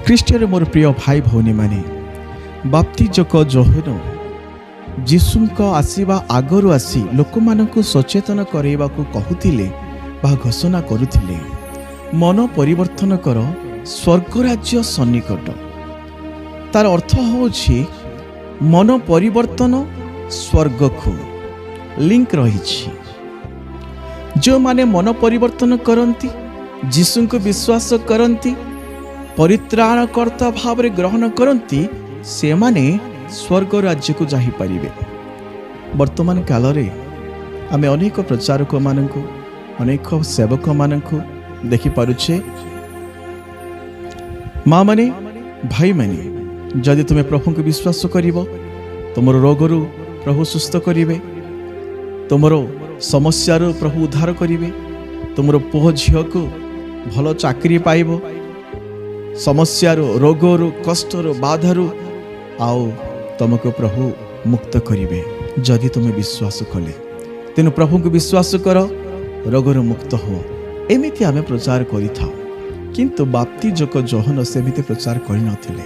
ଖ୍ରୀଷ୍ଟରେ ମୋର ପ୍ରିୟ ଭାଇ ଭଉଣୀ ମାନେ, ବାପ୍ତିଜକ ଯୋହନ ଯୀଶୁଙ୍କ ଆସିବା ଆଗରୁ ଆସି ଲୋକମାନଙ୍କୁ ସଚେତନ କରାଇବାକୁ କହୁଥିଲେ ବା ଘୋଷଣା କରୁଥିଲେ, ମନ ପରିବର୍ତ୍ତନ କର, ସ୍ୱର୍ଗରାଜ୍ୟ ସନ୍ନିକଟ। ତାର ଅର୍ଥ ହେଉଛି ମନ ପରିବର୍ତ୍ତନ ସ୍ୱର୍ଗକୁ ଲିଙ୍କ ରହିଛି। ଯେଉଁମାନେ ମନ ପରିବର୍ତ୍ତନ କରନ୍ତି, ଯୀଶୁଙ୍କୁ ବିଶ୍ୱାସ କରନ୍ତି, ପରିତ୍ରାଣକର୍ତ୍ତା ଭାବରେ ଗ୍ରହଣ କରନ୍ତି, ସେମାନେ ସ୍ୱର୍ଗ ରାଜ୍ୟକୁ ଯାଇପାରିବେ। ବର୍ତ୍ତମାନ କାଳରେ ଆମେ ଅନେକ ପ୍ରଚାରକମାନଙ୍କୁ, ଅନେକ ସେବକମାନଙ୍କୁ ଦେଖିପାରୁଛେ। ମା ମାନେ, ଭାଇମାନେ, ଯଦି ତୁମେ ପ୍ରଭୁଙ୍କୁ ବିଶ୍ୱାସ କରିବ, ତୁମର ରୋଗରୁ ପ୍ରଭୁ ସୁସ୍ଥ କରିବେ, ତୁମର ସମସ୍ୟାରୁ ପ୍ରଭୁ ଉଦ୍ଧାର କରିବେ, ତୁମର ପୁଅ ଝିଅକୁ ଭଲ ଚାକିରି ପାଇବ, ସମସ୍ୟାରୁ, ରୋଗରୁ, କଷ୍ଟରୁ, ବାଧାରୁ ଆଉ ତୁମକୁ ପ୍ରଭୁ ମୁକ୍ତ କରିବେ ଯଦି ତୁମେ ବିଶ୍ୱାସ କଲେ। ତେଣୁ ପ୍ରଭୁଙ୍କୁ ବିଶ୍ୱାସ କର, ରୋଗରୁ ମୁକ୍ତ ହୁଅ, ଏମିତି ଆମେ ପ୍ରଚାର କରିଥାଉ। କିନ୍ତୁ ବାପ୍ତିଜକ ଯୋହନ ସେମିତି ପ୍ରଚାର କରିନଥିଲେ।